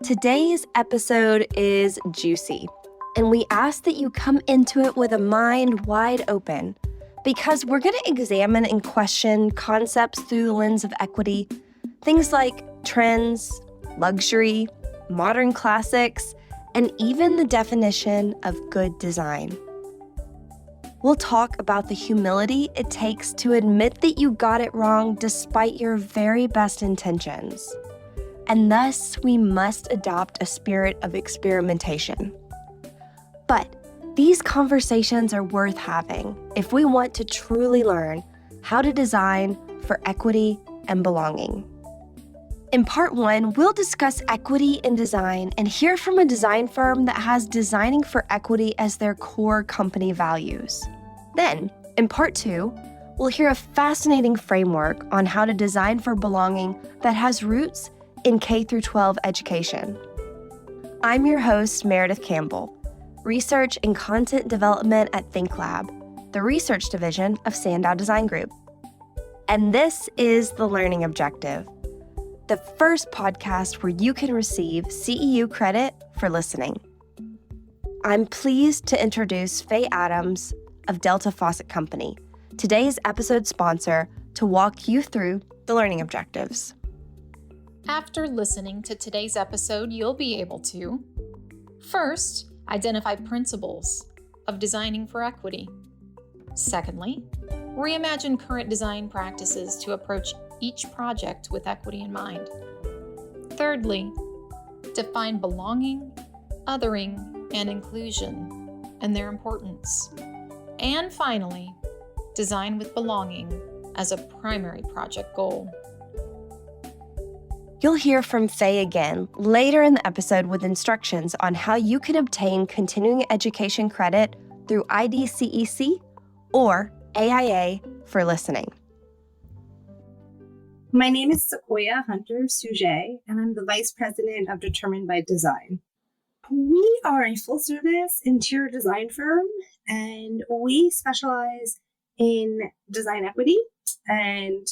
Today's episode is juicy, and we ask that you come into it with a mind wide open because we're going to examine and question concepts through the lens of equity, things like trends, luxury, modern classics, and even the definition of good design. We'll talk about the humility it takes to admit that you got it wrong despite your very best intentions. And thus, we must adopt a spirit of experimentation. But these conversations are worth having if we want to truly learn how to design for equity and belonging. In part 1, we'll discuss equity in design and hear from a design firm that has designing for equity as their core company values. Then, in part 2, we'll hear a fascinating framework on how to design for belonging that has roots in K-12 education. I'm your host, Meredith Campbell, Research and Content Development at ThinkLab, the research division of Sandow Design Group. And this is The Learning Objective, the first podcast where you can receive CEU credit for listening. I'm pleased to introduce Faye Adams of Delta Faucet Company, today's episode sponsor, to walk you through the learning objectives. After listening to today's episode, you'll be able to, first, identify principles of designing for equity. Secondly, reimagine current design practices to approach each project with equity in mind. Thirdly, define belonging, othering, and inclusion and their importance. And finally, design with belonging as a primary project goal. You'll hear from Faye again later in the episode with instructions on how you can obtain continuing education credit through IDCEC or AIA for listening. My name is Sequoyah Hunter-Cuyjet, and I'm the Vice President of Determined by Design. We are a full-service interior design firm, and we specialize in design equity, and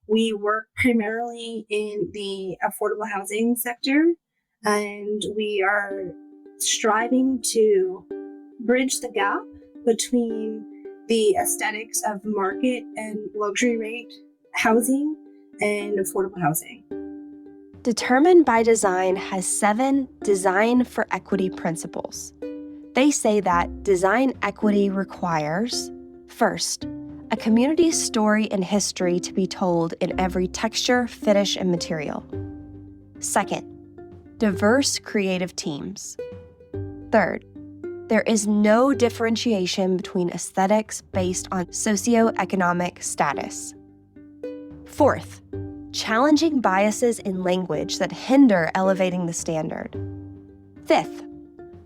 we work primarily in the affordable housing sector, and we are striving to bridge the gap between the aesthetics of market and luxury rate housing and affordable housing. Determined by Design has 7 design for equity principles. They say that design equity requires, first, a community's story and history to be told in every texture, finish, and material. Second, diverse creative teams. Third, there is no differentiation between aesthetics based on socioeconomic status. Fourth, challenging biases in language that hinder elevating the standard. Fifth,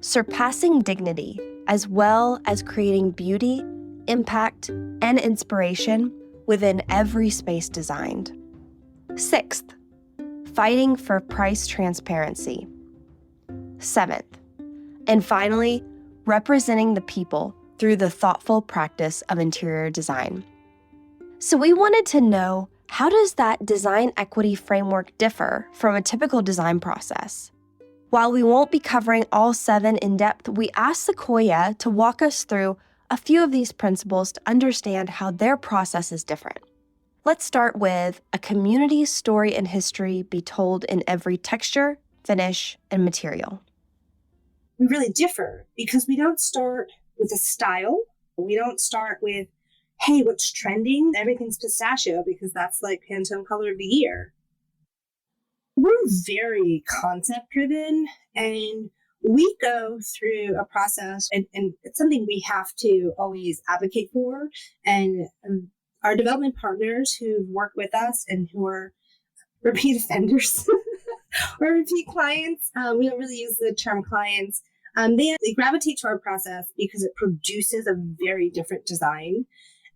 surpassing dignity as well as creating beauty, impact, and inspiration within every space designed. Sixth, fighting for price transparency. Seventh, and finally, representing the people through the thoughtful practice of interior design. So we wanted to know, how does that design equity framework differ from a typical design process? While we won't be covering all 7 in depth, we asked Sequoyah to walk us through a few of these principles to understand how their process is different. Let's start with a community's story and history be told in every texture, finish, and material. We really differ because we don't start with a style. We don't start with, hey, what's trending? Everything's pistachio because that's like Pantone color of the year. We're very concept driven, and we go through a process, and it's something we have to always advocate for. And our development partners who work with us and who are repeat offenders or repeat clients, we don't really use the term clients. They gravitate to our process because it produces a very different design.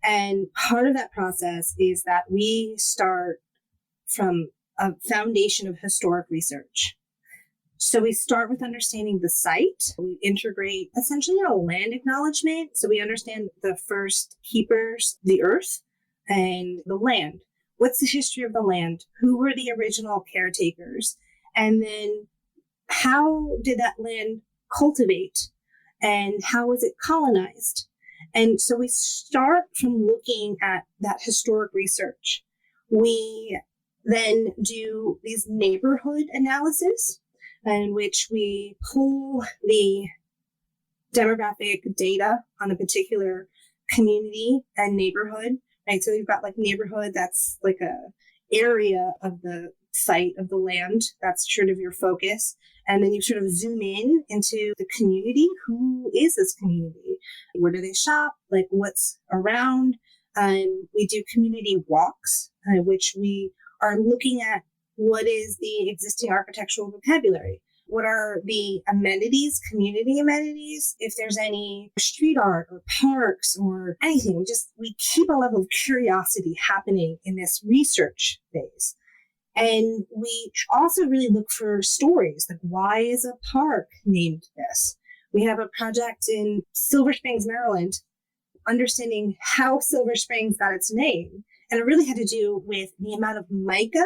And part of that process is that we start from a foundation of historic research. So we start with understanding the site. We integrate essentially a land acknowledgement. So we understand the first keepers, the earth, and the land. What's the history of the land? Who were the original caretakers? And then how did that land cultivate and how was it colonized? And so we start from looking at that historic research. We then do these neighborhood analysis in which we pull the demographic data on a particular community and neighborhood, right? So we've got like neighborhood, that's like a area of the site of the land. That's sort of your focus. And then you sort of zoom in into the community. Who is this community? Where do they shop? Like what's around? We do community walks, which we are looking at what is the existing architectural vocabulary. What are the amenities, community amenities? If there's any street art or parks or anything, we keep a level of curiosity happening in this research phase. And we also really look for stories, like why is a park named this? We have a project in Silver Springs, Maryland, understanding how Silver Springs got its name. And it really had to do with the amount of mica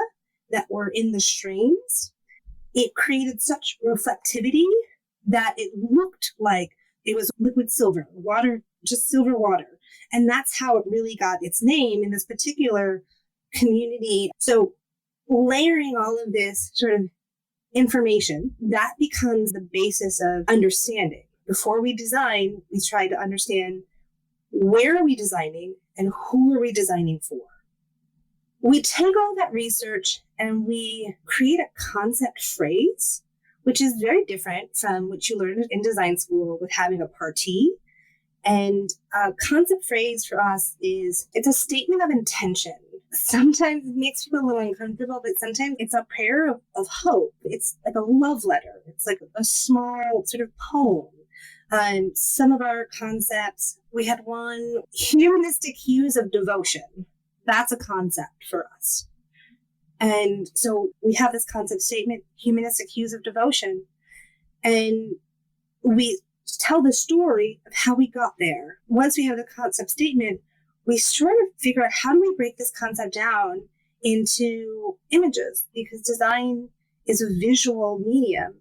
that were in the streams. It created such reflectivity that it looked like it was liquid silver, water, just silver water. And that's how it really got its name in this particular community. So layering all of this sort of information, that becomes the basis of understanding. Before we design, we try to understand where are we designing and who are we designing for. We take all that research and we create a concept phrase, which is very different from what you learned in design school with having a partie. And a concept phrase for us it's a statement of intention. Sometimes it makes people a little uncomfortable, but sometimes it's a prayer of hope. It's like a love letter. It's like a small sort of poem. Some of our concepts, we had one, humanistic hues of devotion. That's a concept for us. And so we have this concept statement, humanistic hues of devotion. And we tell the story of how we got there. Once we have the concept statement, we sort of figure out how do we break this concept down into images, because design is a visual medium.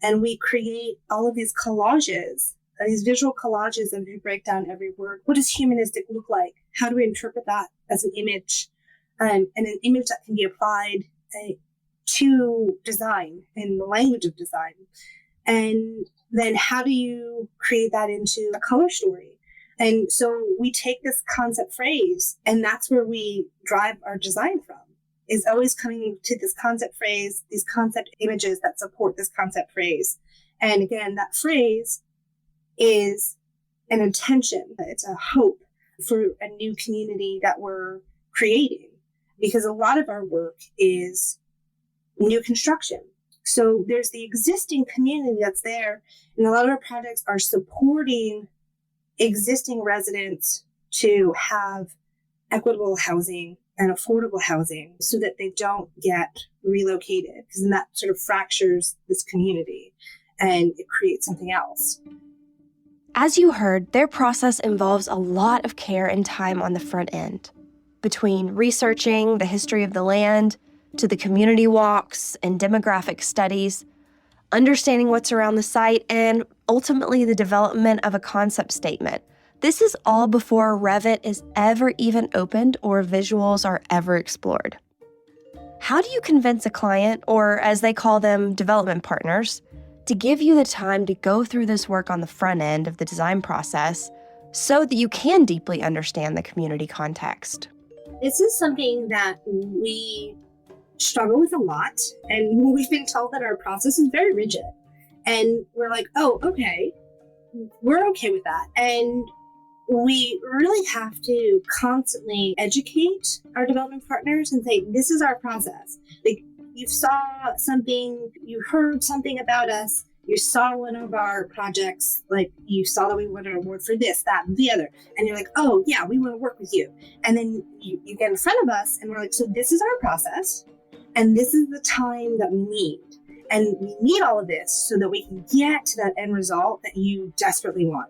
And we create all of these collages, these visual collages, and we break down every word. What does humanistic look like? How do we interpret that as an image? And an image that can be applied to design in the language of design. And then how do you create that into a color story? And so we take this concept phrase, and that's where we drive our design from, is always coming to this concept phrase, these concept images that support this concept phrase. And again, that phrase is an intention. It's a hope for a new community that we're creating, because a lot of our work is new construction. So there's the existing community that's there, and a lot of our projects are supporting existing residents to have equitable housing and affordable housing so that they don't get relocated, because then that sort of fractures this community and it creates something else. As you heard, their process involves a lot of care and time on the front end, between researching the history of the land to the community walks and demographic studies, understanding what's around the site, and ultimately the development of a concept statement. This is all before Revit is ever even opened or visuals are ever explored. How do you convince a client, or as they call them, development partners, to give you the time to go through this work on the front end of the design process so that you can deeply understand the community context? This is something that we struggle with a lot, and we've been told that our process is very rigid. And we're like, oh, okay, we're okay with that. And we really have to constantly educate our development partners and say, this is our process. Like, you saw something, you heard something about us, you saw one of our projects, like you saw that we won an award for this, that, and the other. And you're like, oh yeah, we want to work with you. And then you get in front of us and we're like, so this is our process. And this is the time that we need. And we need all of this so that we can get to that end result that you desperately want.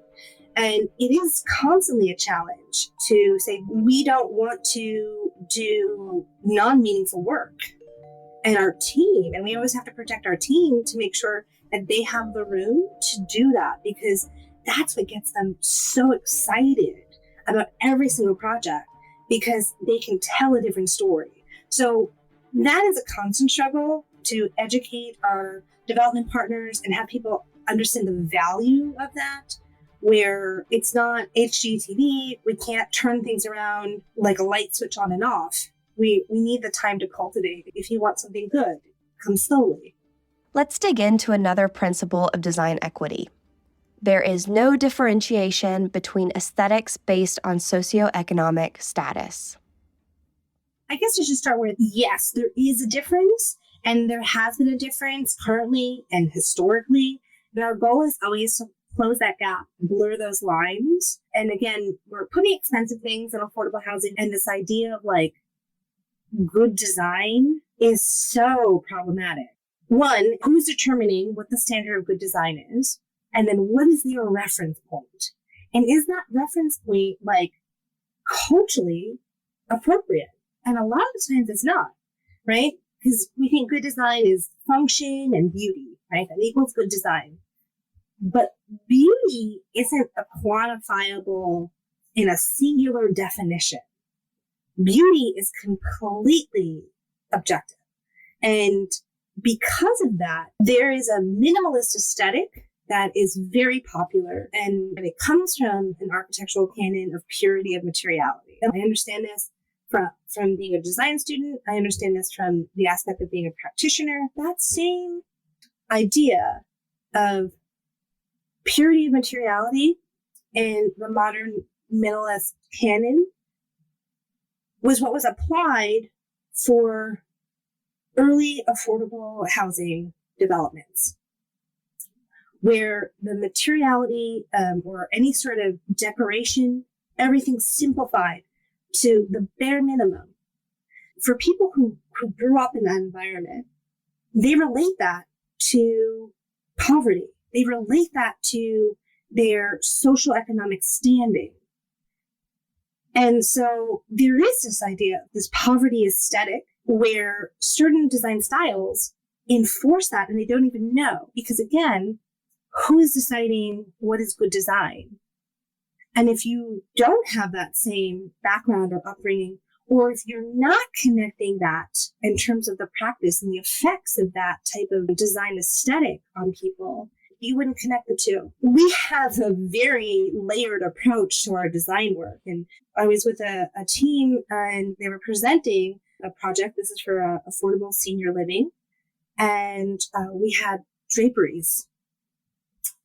And it is constantly a challenge to say, we don't want to do non-meaningful work. And our team, and we always have to protect our team to make sure and they have the room to do that, because that's what gets them so excited about every single project, because they can tell a different story. So that is a constant struggle, to educate our development partners and have people understand the value of that, where it's not HGTV. We can't turn things around like a light switch on and off. We need the time to cultivate. If you want something good, come slowly. Let's dig into another principle of design equity. There is no differentiation between aesthetics based on socioeconomic status. I guess I should start with, yes, there is a difference, and there has been a difference currently and historically. And our goal is always to close that gap, blur those lines. And again, we're putting expensive things in affordable housing, and this idea of like good design is so problematic. One, who's determining what the standard of good design is? And then what is your reference point? And is that reference point like culturally appropriate? And a lot of the times it's not, right? Because we think good design is function and beauty, right? That equals good design. But beauty isn't a quantifiable in a singular definition. Beauty is completely objective. And because of that, there is a minimalist aesthetic that is very popular, and it comes from an architectural canon of purity of materiality. And I understand this from being a design student. I understand this from the aspect of being a practitioner. That same idea of purity of materiality in the modern minimalist canon was what was applied for early affordable housing developments, where the materiality or any sort of decoration, everything's simplified to the bare minimum. For people who grew up in that environment, they relate that to poverty. They relate that to their social economic standing. And so there is this idea, this poverty aesthetic, where certain design styles enforce that, and they don't even know. Because again, who is deciding what is good design? And if you don't have that same background or upbringing, or if you're not connecting that in terms of the practice and the effects of that type of design aesthetic on people, you wouldn't connect the two. We have a very layered approach to our design work. And I was with a team, and they were presenting a project. This is for affordable senior living. And we had draperies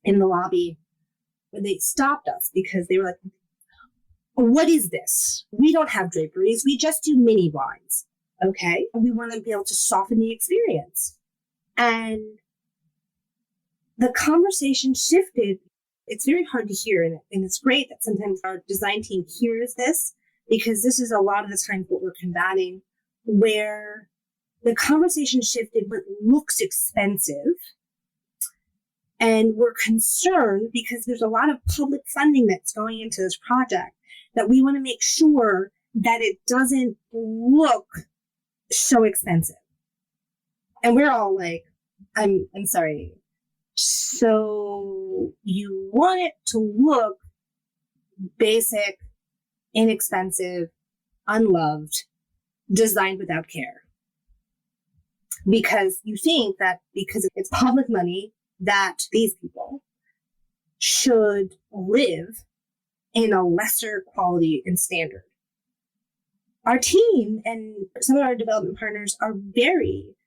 in the lobby. When they stopped us because they were like, what is this? We don't have draperies. We just do mini blinds. Okay. And we want to be able to soften the experience. And the conversation shifted. It's very hard to hear. And it's great that sometimes our design team hears this, because this is a lot of the time what we're combating, where the conversation shifted what looks expensive. And we're concerned because there's a lot of public funding that's going into this project, that we want to make sure that it doesn't look so expensive. And we're all like, I'm sorry. So you want it to look basic, inexpensive, unloved, designed without care. Because you think that because it's public money, that these people should live in a lesser quality and standard. Our team and some of our development partners are very,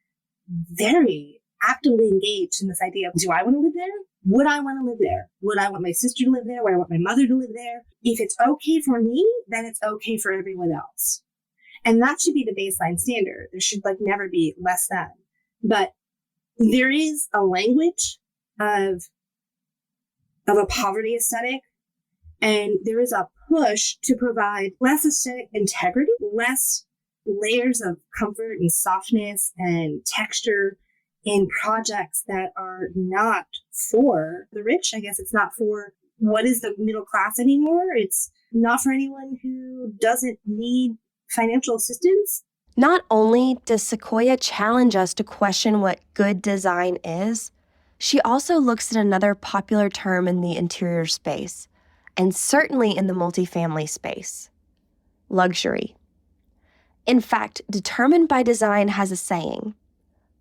very actively engaged in this idea of, do I want to live there? Would I want to live there? Would I want my sister to live there? Would I want my mother to live there? If it's okay for me, then it's okay for everyone else. And that should be the baseline standard. There should never be less than. But there is a language of a poverty aesthetic, and there is a push to provide less aesthetic integrity, less layers of comfort and softness and texture in projects that are not for the rich. I guess it's not for what is the middle class anymore. It's not for anyone who doesn't need financial assistance. Not only does Sequoyah challenge us to question what good design is, She also looks at another popular term in the interior space, and certainly in the multifamily space: luxury. In fact, Determined by Design has a saying: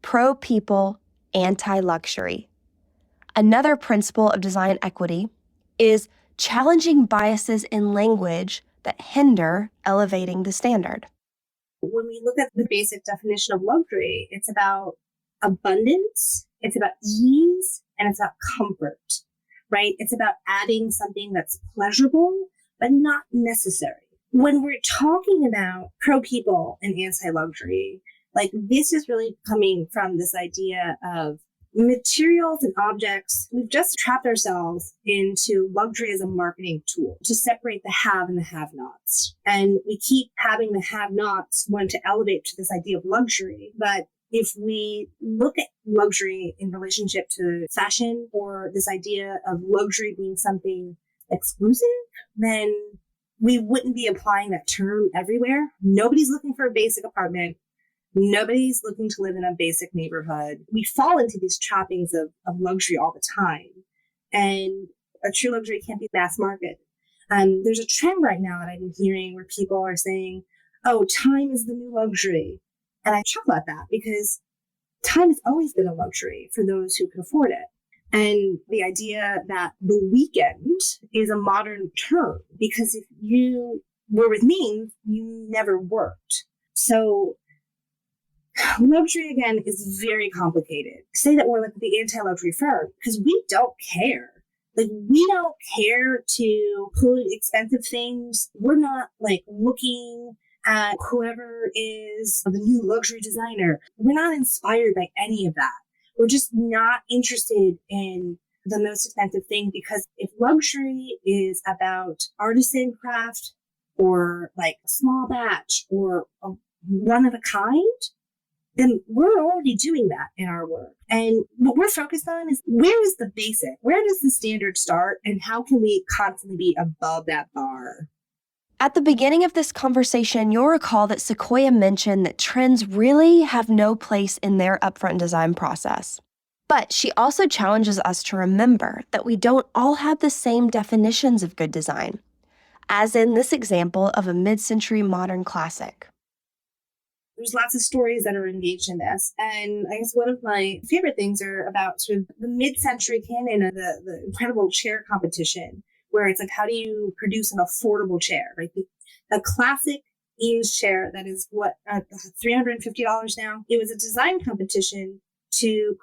pro-people, anti-luxury. Another principle of design equity is challenging biases in language that hinder elevating the standard. When we look at the basic definition of luxury, it's about abundance, it's about ease, and it's about comfort, right? It's about adding something that's pleasurable, but not necessary. When we're talking about pro-people and anti-luxury, like, this is really coming from this idea of materials and objects. We've just trapped ourselves into luxury as a marketing tool to separate the have and the have-nots. And we keep having the have-nots want to elevate to this idea of luxury. But if we look at luxury in relationship to fashion, or this idea of luxury being something exclusive, then we wouldn't be applying that term everywhere. Nobody's looking for a basic apartment. Nobody's looking to live in a basic neighborhood. We fall into these trappings of luxury all the time. And a true luxury can't be mass market. There's a trend right now that I've been hearing where people are saying, oh, time is the new luxury. And I chuckle at that, because time has always been a luxury for those who can afford it. And the idea that the weekend is a modern term, because if you were with me, you never worked. So luxury, again, is very complicated. Say that we're like the anti-luxury firm, because we don't care. Like, we don't care to put expensive things. We're not like looking at whoever is the new luxury designer. We're not inspired by any of that. We're just not interested in the most expensive thing, because if luxury is about artisan craft, or like a small batch, or a one of a kind, then we're already doing that in our work. And what we're focused on is, where is the basic? Where does the standard start? And how can we constantly be above that bar? At the beginning of this conversation, you'll recall that Sequoyah mentioned that trends really have no place in their upfront design process. But she also challenges us to remember that we don't all have the same definitions of good design, as in this example of a mid-century modern classic. There's lots of stories that are engaged in this. And I guess one of my favorite things are about sort of the mid-century canon of the incredible chair competition, where it's like, how do you produce an affordable chair, right? The classic Eames chair that is $350 now. It was a design competition to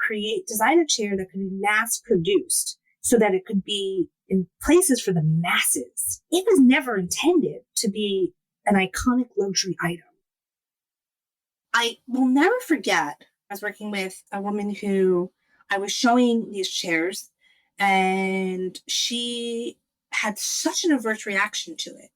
design a chair that could be mass produced so that it could be in places for the masses. It was never intended to be an iconic luxury item. I will never forget, I was working with a woman who I was showing these chairs, and she had such an adverse reaction to it.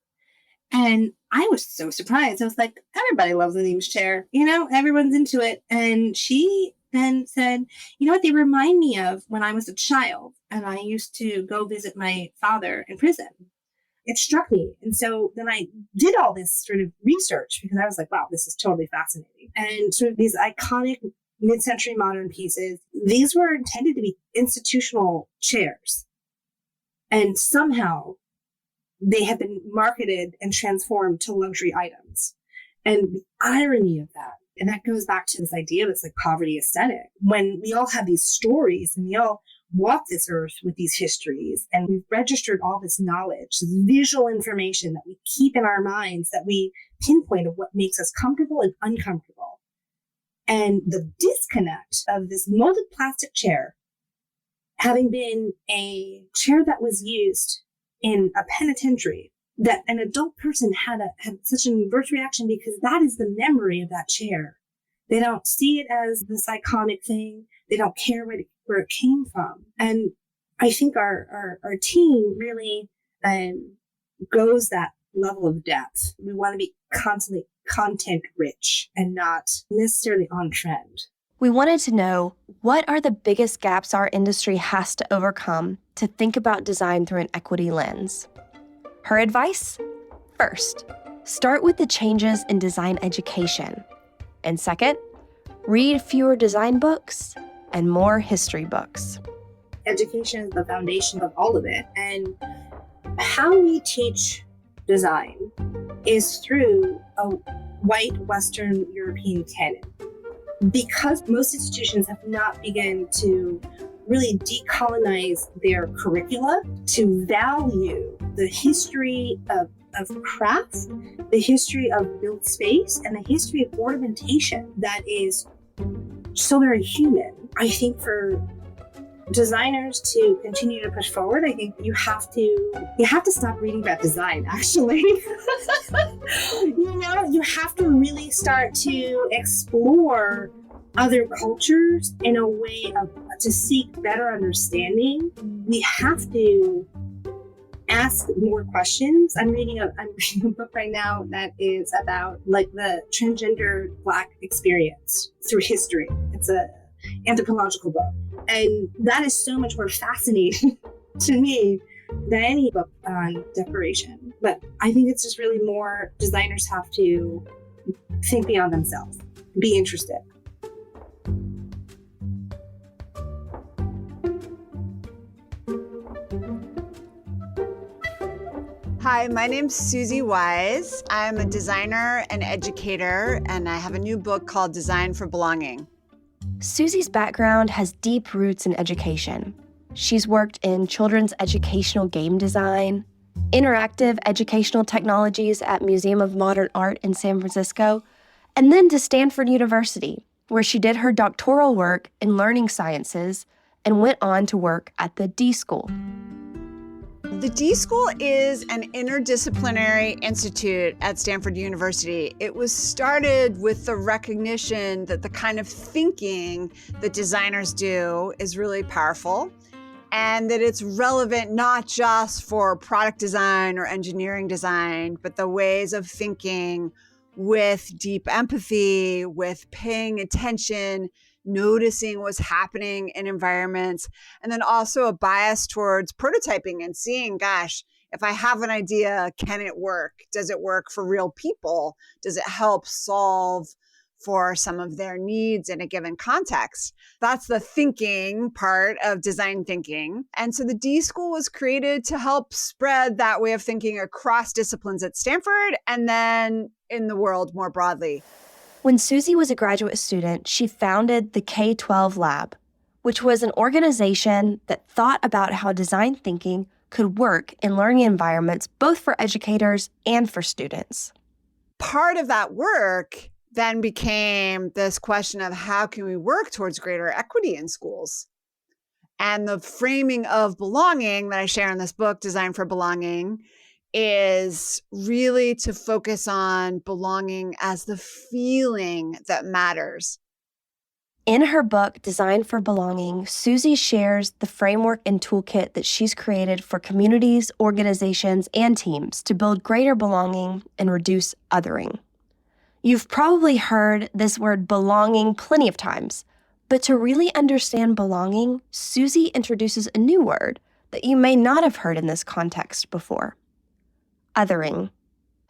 And I was so surprised. I was like, everybody loves an Eames chair. Everyone's into it. And she then said, you know what, they remind me of when I was a child and I used to go visit my father in prison. It struck me. And so then I did all this sort of research, because I was like, wow, this is totally fascinating. And sort of these iconic mid-century modern pieces, these were intended to be institutional chairs. And somehow they have been marketed and transformed to luxury items. And the irony of that, and that goes back to this idea of this like poverty aesthetic, when we all have these stories and we all walk this earth with these histories, and we've registered all this knowledge, this visual information that we keep in our minds, that we pinpoint of what makes us comfortable and uncomfortable. And the disconnect of this molded plastic chair, having been a chair that was used in a penitentiary, that an adult person had such an adverse reaction, because that is the memory of that chair. They don't see it as this iconic thing. They don't care where it came from. And I think our team really goes that level of depth. We want to be constantly content rich and not necessarily on trend. We wanted to know, what are the biggest gaps our industry has to overcome to think about design through an equity lens? Her advice? First, start with the changes in design education. And second, read fewer design books and more history books. Education is the foundation of all of it. And how we teach design is through a white Western European canon. Because most institutions have not begun to really decolonize their curricula to value the history of craft, the history of built space, and the history of ornamentation that is so very human. I think for designers to continue to push forward, I think you have to stop reading about design, actually. You have to really start to explore other cultures in a way to seek better understanding. We have to ask more questions. I'm reading a book right now that is about the transgender Black experience through history. It's a anthropological book. And that is so much more fascinating to me than any book on decoration. But I think it's just really more designers have to think beyond themselves, be interested. Hi, my name's Susie Wise. I'm a designer and educator, and I have a new book called Design for Belonging. Susie's background has deep roots in education. She's worked in children's educational game design, interactive educational technologies at Museum of Modern Art in San Francisco, and then to Stanford University, where she did her doctoral work in learning sciences and went on to work at the D School. The D School is an interdisciplinary institute at Stanford University. It was started with the recognition that the kind of thinking that designers do is really powerful, and that it's relevant not just for product design or engineering design, but the ways of thinking with deep empathy, with paying attention, noticing what's happening in environments, and then also a bias towards prototyping and seeing, gosh, if I have an idea, can it work? Does it work for real people? Does it help solve for some of their needs in a given context? That's the thinking part of design thinking. And so the D School was created to help spread that way of thinking across disciplines at Stanford and then in the world more broadly. When Susie was a graduate student, she founded the K-12 Lab, which was an organization that thought about how design thinking could work in learning environments, both for educators and for students. Part of that work then became this question of how can we work towards greater equity in schools? And the framing of belonging that I share in this book, Design for Belonging, is really to focus on belonging as the feeling that matters. In her book, Design for Belonging, Susie shares the framework and toolkit that she's created for communities, organizations, and teams to build greater belonging and reduce othering. You've probably heard this word belonging plenty of times, but to really understand belonging, Susie introduces a new word that you may not have heard in this context before: othering.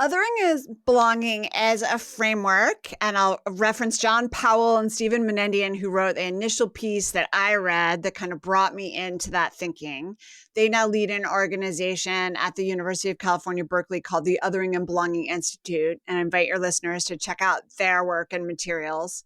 Othering is belonging as a framework, and I'll reference John Powell and Stephen Menendian, who wrote the initial piece that I read that kind of brought me into that thinking. They now lead an organization at the University of California, Berkeley called the Othering and Belonging Institute, and I invite your listeners to check out their work and materials.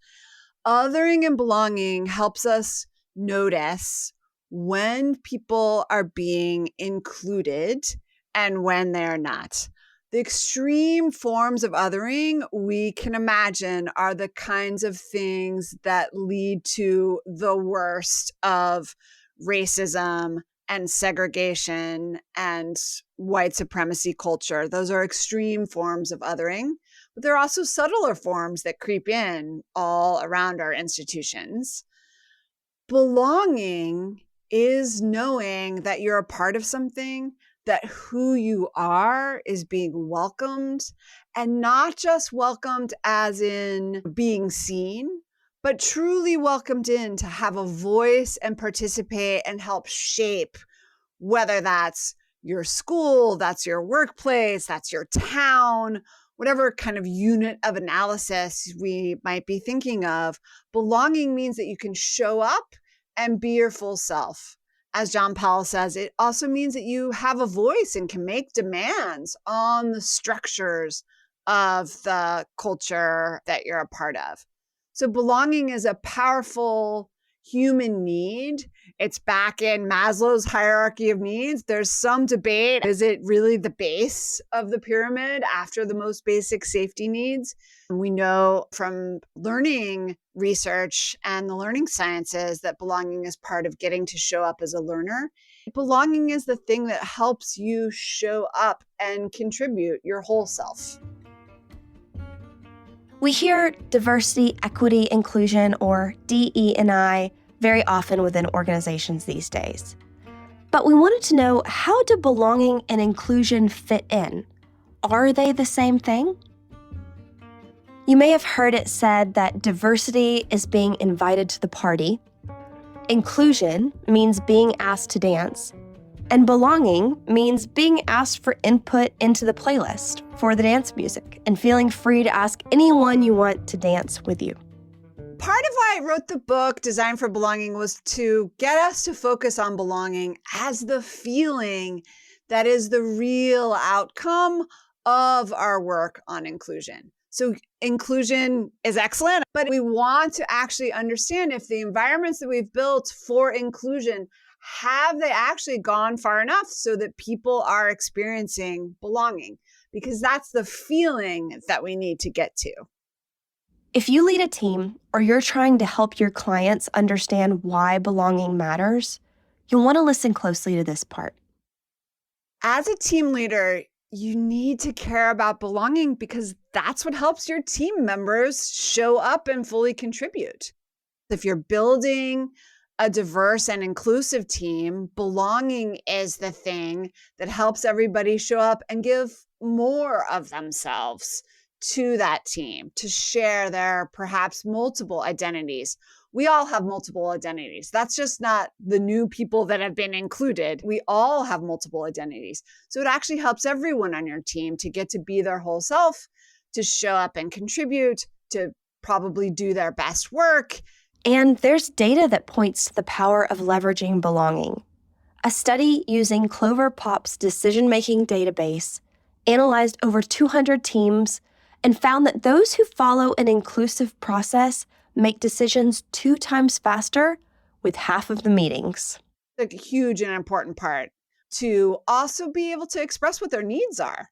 Othering and belonging helps us notice when people are being included and when they're not. The extreme forms of othering we can imagine are the kinds of things that lead to the worst of racism and segregation and white supremacy culture. Those are extreme forms of othering, but there are also subtler forms that creep in all around our institutions. Belonging is knowing that you're a part of something, that who you are is being welcomed, and not just welcomed as in being seen, but truly welcomed in to have a voice and participate and help shape, whether that's your school, that's your workplace, that's your town, whatever kind of unit of analysis we might be thinking of. Belonging means that you can show up and be your full self as John Powell says, it also means that you have a voice and can make demands on the structures of the culture that you're a part of. So belonging is a powerful human need. It's back in Maslow's hierarchy of needs. There's some debate. Is it really the base of the pyramid after the most basic safety needs? We know from learning research and the learning sciences that belonging is part of getting to show up as a learner. Belonging is the thing that helps you show up and contribute your whole self. We hear diversity, equity, inclusion, or DE&I very often within organizations these days. But we wanted to know, how do belonging and inclusion fit in? Are they the same thing? You may have heard it said that diversity is being invited to the party, inclusion means being asked to dance, and belonging means being asked for input into the playlist for the dance music and feeling free to ask anyone you want to dance with you. Part of why I wrote the book, Design for Belonging, was to get us to focus on belonging as the feeling that is the real outcome of our work on inclusion. So inclusion is excellent, but we want to actually understand if the environments that we've built for inclusion, have they actually gone far enough so that people are experiencing belonging? Because that's the feeling that we need to get to. If you lead a team or you're trying to help your clients understand why belonging matters, you'll want to listen closely to this part. As a team leader, you need to care about belonging because that's what helps your team members show up and fully contribute. If you're building a diverse and inclusive team, belonging is the thing that helps everybody show up and give more of themselves to that team, to share their perhaps multiple identities. We all have multiple identities. That's just not the new people that have been included. We all have multiple identities. So it actually helps everyone on your team to get to be their whole self, to show up and contribute, to probably do their best work. And there's data that points to the power of leveraging belonging. A study using Clover Pop's decision-making database analyzed over 200 teams and found that those who follow an inclusive process make decisions 2 times faster with half of the meetings. A huge and important part to also be able to express what their needs are.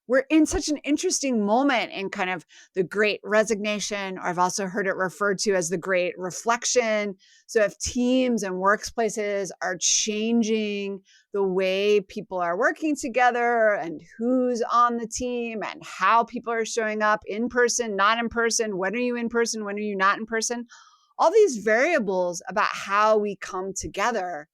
We're in such an interesting moment in kind of the great resignation, or I've also heard it referred to as the great reflection. So if teams and workplaces are changing the way people are working together and who's on the team and how people are showing up in person, not in person, when are you in person, when are you not in person, all these variables about how we come together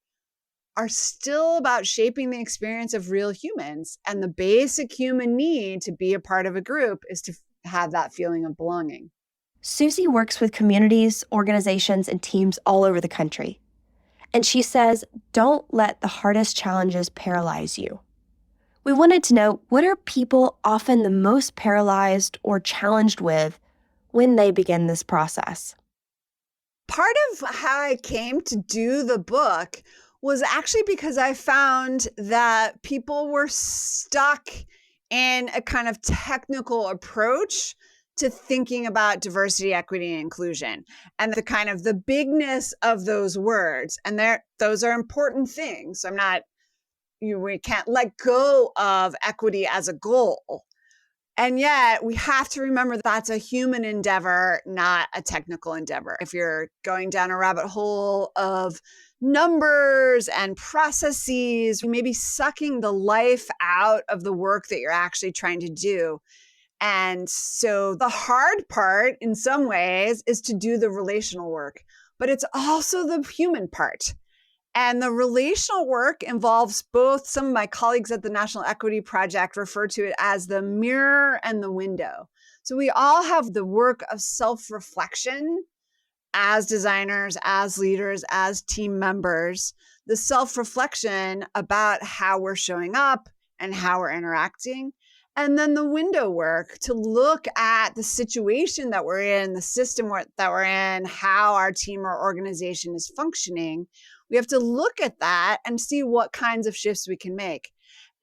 are still about shaping the experience of real humans. And the basic human need to be a part of a group is to have that feeling of belonging. Susie works with communities, organizations, and teams all over the country. And she says, don't let the hardest challenges paralyze you. We wanted to know, what are people often the most paralyzed or challenged with when they begin this process? Part of how I came to do the book was actually because I found that people were stuck in a kind of technical approach to thinking about diversity, equity, and inclusion, and the kind of the bigness of those words. And those are important things. We can't let go of equity as a goal. And yet we have to remember that's a human endeavor, not a technical endeavor. If you're going down a rabbit hole of numbers and processes, you may be sucking the life out of the work that you're actually trying to do. And so the hard part in some ways is to do the relational work, but it's also the human part. And the relational work involves both. Some of my colleagues at the National Equity Project refer to it as the mirror and the window. So we all have the work of self-reflection as designers, as leaders, as team members, the self-reflection about how we're showing up and how we're interacting. And then the window work to look at the situation that we're in, the system that we're in, how our team or organization is functioning, We have to look at that and see what kinds of shifts we can make.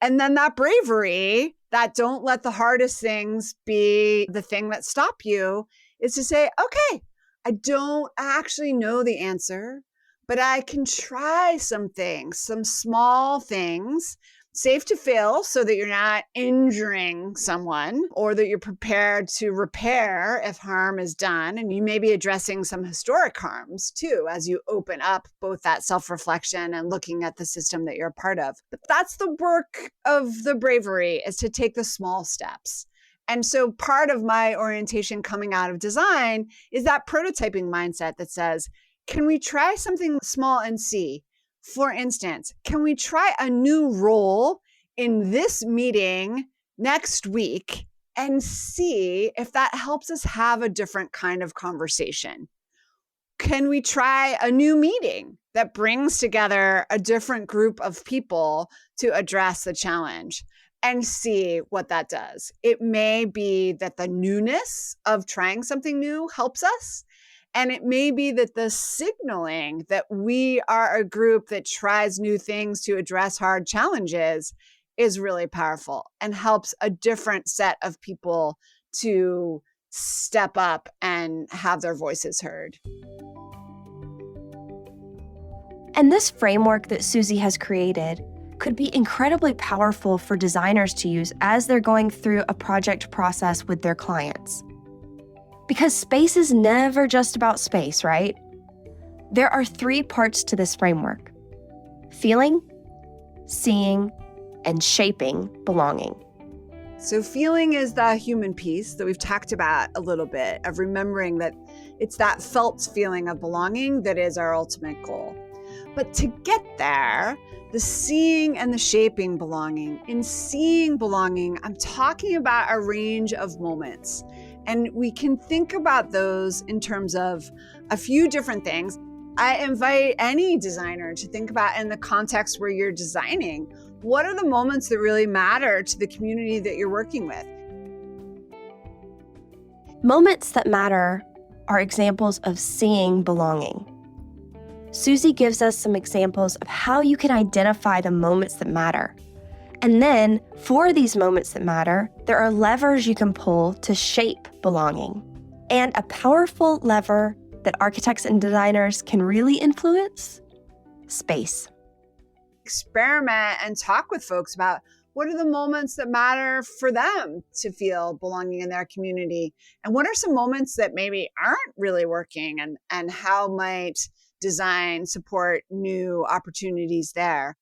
And then that bravery, that don't let the hardest things be the thing that stop you, is to say, okay, I don't actually know the answer, but I can try some things, some small things, safe to fail so that you're not injuring someone or that you're prepared to repair if harm is done. And you may be addressing some historic harms too, as you open up both that self-reflection and looking at the system that you're a part of. But that's the work of the bravery, is to take the small steps. And so part of my orientation coming out of design is that prototyping mindset that says, can we try something small and see? For instance, can we try a new role in this meeting next week and see if that helps us have a different kind of conversation? Can we try a new meeting that brings together a different group of people to address the challenge and see what that does? It may be that the newness of trying something new helps us. And it may be that the signaling that we are a group that tries new things to address hard challenges is really powerful and helps a different set of people to step up and have their voices heard. And this framework that Susie has created could be incredibly powerful for designers to use as they're going through a project process with their clients. Because space is never just about space, right? There are 3 parts to this framework: feeling, seeing, and shaping belonging. So feeling is the human piece that we've talked about a little bit, of remembering that it's that felt feeling of belonging that is our ultimate goal. But to get there, the seeing and the shaping belonging. In seeing belonging, I'm talking about a range of moments. And we can think about those in terms of a few different things. I invite any designer to think about, in the context where you're designing, what are the moments that really matter to the community that you're working with? Moments that matter are examples of seeing belonging. Susie gives us some examples of how you can identify the moments that matter. And then, for these moments that matter, there are levers you can pull to shape belonging. And a powerful lever that architects and designers can really influence: space. Experiment and talk with folks about what are the moments that matter for them to feel belonging in their community, and what are some moments that maybe aren't really working, and how might design support new opportunities there.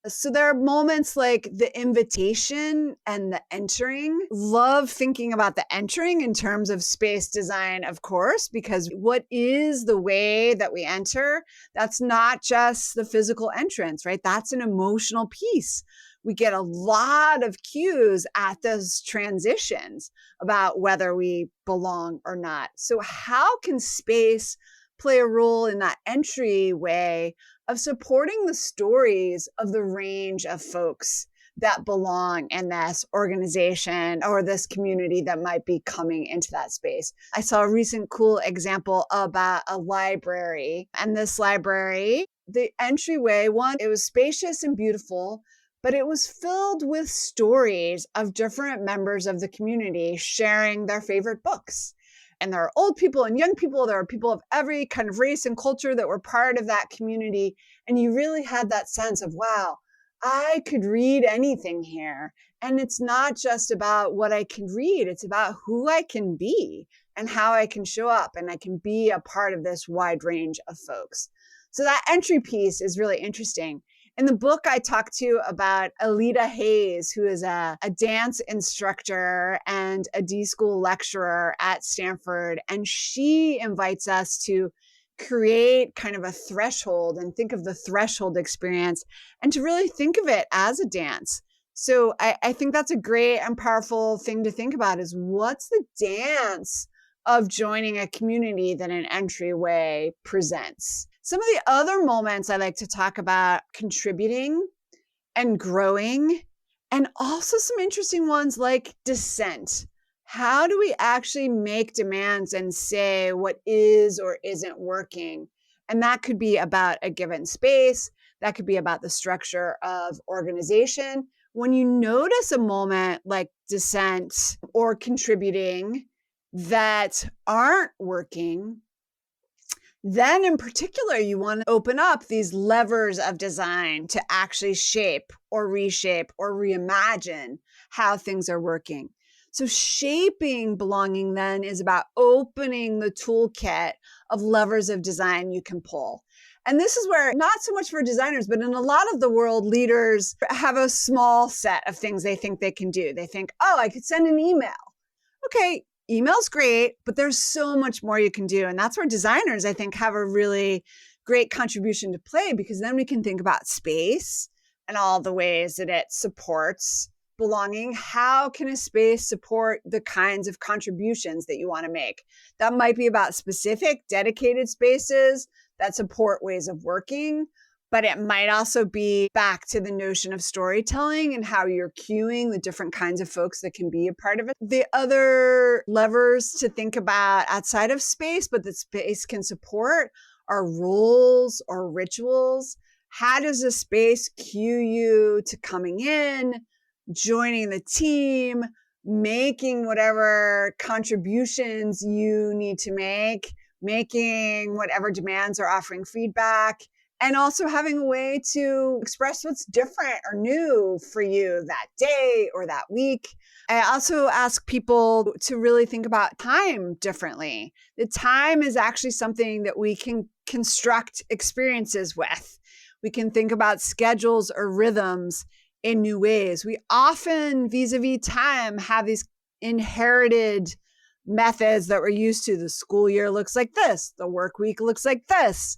So there are moments like the invitation and the entering. Love thinking about the entering in terms of space design, of course, because what is the way that we enter? That's not just the physical entrance, right? That's an emotional piece. We get a lot of cues at those transitions about whether we belong or not. So how can space play a role in that entryway of supporting the stories of the range of folks that belong in this organization or this community that might be coming into that space? I saw a recent cool example about a library. And this library, the entryway, it was spacious and beautiful, but it was filled with stories of different members of the community sharing their favorite books. And there are old people and young people. There are people of every kind of race and culture that were part of that community. And you really had that sense of, wow, I could read anything here. And it's not just about what I can read. It's about who I can be and how I can show up. And I can be a part of this wide range of folks. So that entry piece is really interesting. In the book, I talked to you about Alita Hayes, who is a dance instructor and a D-School lecturer at Stanford. And she invites us to create kind of a threshold and think of the threshold experience and to really think of it as a dance. So I think that's a great and powerful thing to think about, is what's the dance of joining a community that an entryway presents. Some of the other moments I like to talk about: contributing and growing, and also some interesting ones like dissent. How do we actually make demands and say what is or isn't working? And that could be about a given space. That could be about the structure of organization. When you notice a moment like dissent or contributing that aren't working, then in particular, you want to open up these levers of design to actually shape or reshape or reimagine how things are working. So shaping belonging then is about opening the toolkit of levers of design you can pull. And this is where, not so much for designers, but in a lot of the world, leaders have a small set of things they think they can do. They think, oh, I could send an email. Okay, email's great, but there's so much more you can do. And that's where designers, I think, have a really great contribution to play, because then we can think about space and all the ways that it supports belonging. How can a space support the kinds of contributions that you want to make? That might be about specific dedicated spaces that support ways of working, but it might also be back to the notion of storytelling and how you're cueing the different kinds of folks that can be a part of it. The other levers to think about outside of space, but that space can support, are roles or rituals. How does a space cue you to coming in, joining the team, making whatever contributions you need to make, making whatever demands or offering feedback, and also having a way to express what's different or new for you that day or that week. I also ask people to really think about time differently. The time is actually something that we can construct experiences with. We can think about schedules or rhythms in new ways. We often, vis-a-vis time, have these inherited methods that we're used to. The school year looks like this. The work week looks like this.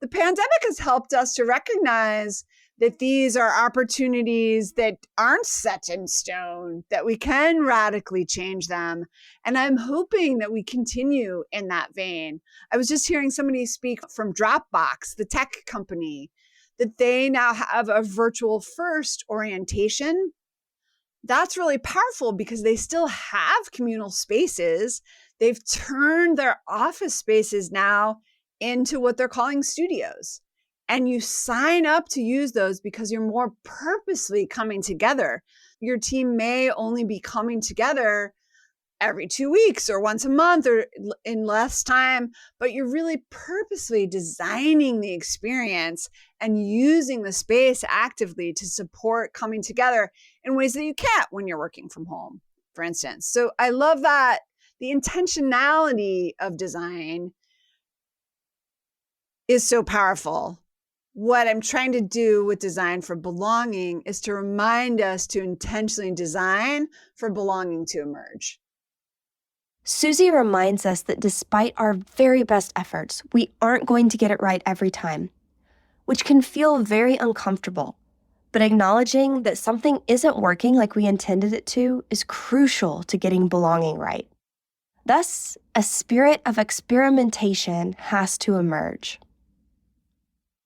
The pandemic has helped us to recognize that these are opportunities that aren't set in stone, that we can radically change them. And I'm hoping that we continue in that vein. I was just hearing somebody speak from Dropbox, the tech company, that they now have a virtual first orientation. That's really powerful because they still have communal spaces. They've turned their office spaces now into what they're calling studios. And you sign up to use those because you're more purposely coming together. Your team may only be coming together every 2 weeks or once a month or in less time, but you're really purposely designing the experience and using the space actively to support coming together in ways that you can't when you're working from home, for instance. So I love that the intentionality of design is so powerful. What I'm trying to do with design for belonging is to remind us to intentionally design for belonging to emerge. Susie reminds us that despite our very best efforts, we aren't going to get it right every time, which can feel very uncomfortable. But acknowledging that something isn't working like we intended it to is crucial to getting belonging right. Thus, a spirit of experimentation has to emerge.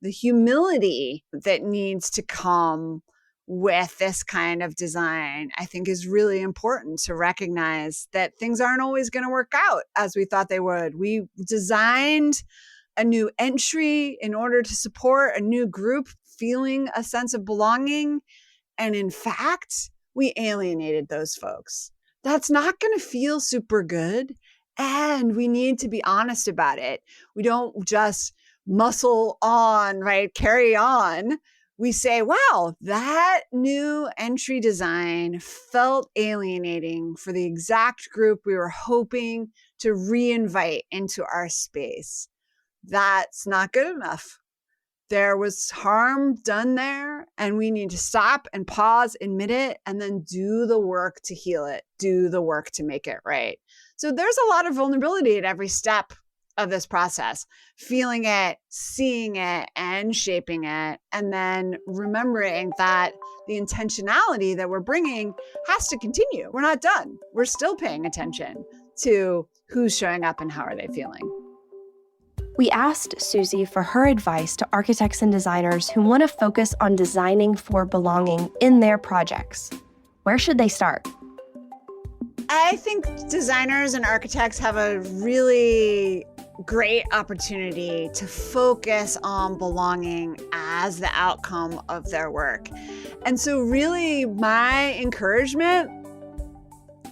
The humility that needs to come with this kind of design, I think, is really important to recognize that things aren't always going to work out as we thought they would. We designed a new entry in order to support a new group feeling a sense of belonging. And in fact, we alienated those folks. That's not going to feel super good. And we need to be honest about it. We don't just muscle on, right? Carry on. We say, wow, that new entry design felt alienating for the exact group we were hoping to reinvite into our space. That's not good enough. There was harm done there, and we need to stop and pause, admit it, and then do the work to heal it, do the work to make it right. So there's a lot of vulnerability at every step of this process, feeling it, seeing it, and shaping it, and then remembering that the intentionality that we're bringing has to continue. We're not done. We're still paying attention to who's showing up and how are they feeling. We asked Susie for her advice to architects and designers who want to focus on designing for belonging in their projects. Where should they start? I think designers and architects have a really great opportunity to focus on belonging as the outcome of their work. And so really my encouragement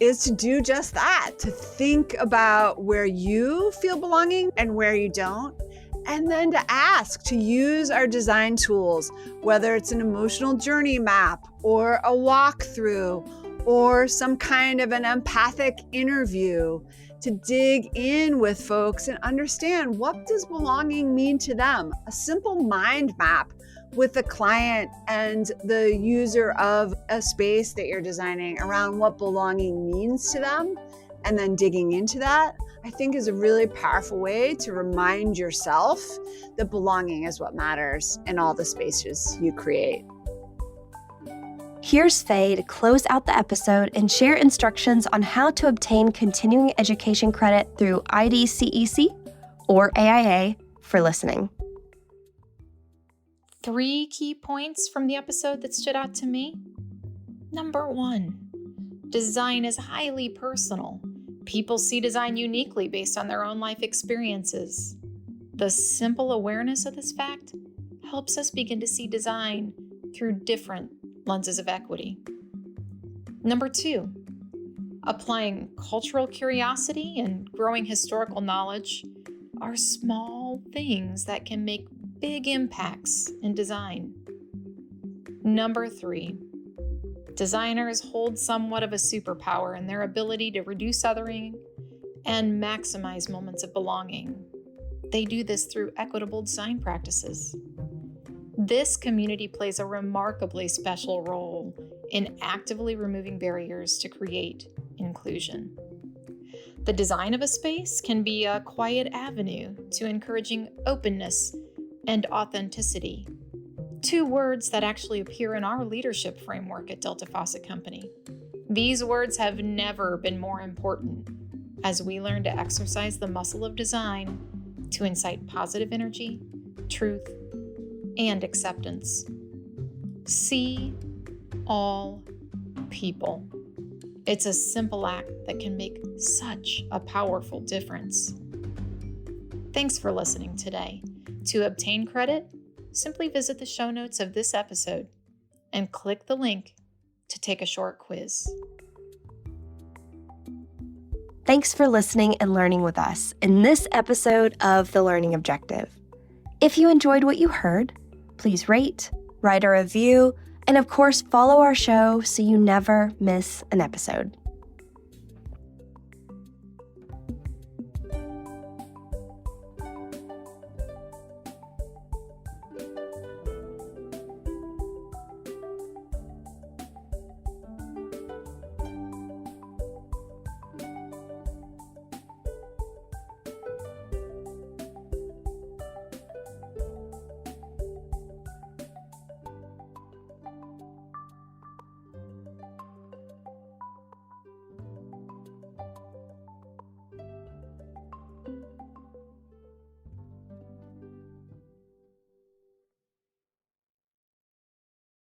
is to do just that, to think about where you feel belonging and where you don't, and then to ask, to use our design tools, whether it's an emotional journey map or a walkthrough or some kind of an empathic interview, to dig in with folks and understand, what does belonging mean to them? A simple mind map with the client and the user of a space that you're designing around what belonging means to them, and then digging into that, I think is a really powerful way to remind yourself that belonging is what matters in all the spaces you create. Here's Faye to close out the episode and share instructions on how to obtain continuing education credit through IDCEC or AIA for listening. 3 key points from the episode that stood out to me. Number 1, design is highly personal. People see design uniquely based on their own life experiences. The simple awareness of this fact helps us begin to see design through different lenses of equity. Number 2, applying cultural curiosity and growing historical knowledge are small things that can make big impacts in design. Number 3, designers hold somewhat of a superpower in their ability to reduce othering and maximize moments of belonging. They do this through equitable design practices. This community plays a remarkably special role in actively removing barriers to create inclusion. The design of a space can be a quiet avenue to encouraging openness and authenticity, 2 words that actually appear in our leadership framework at Delta Faucet Company. These words have never been more important as we learn to exercise the muscle of design to incite positive energy, truth, and acceptance. See all people. It's a simple act that can make such a powerful difference. Thanks for listening today. To obtain credit, simply visit the show notes of this episode and click the link to take a short quiz. Thanks for listening and learning with us in this episode of The Learning Objective. If you enjoyed what you heard, please rate, write a review, and of course, follow our show so you never miss an episode.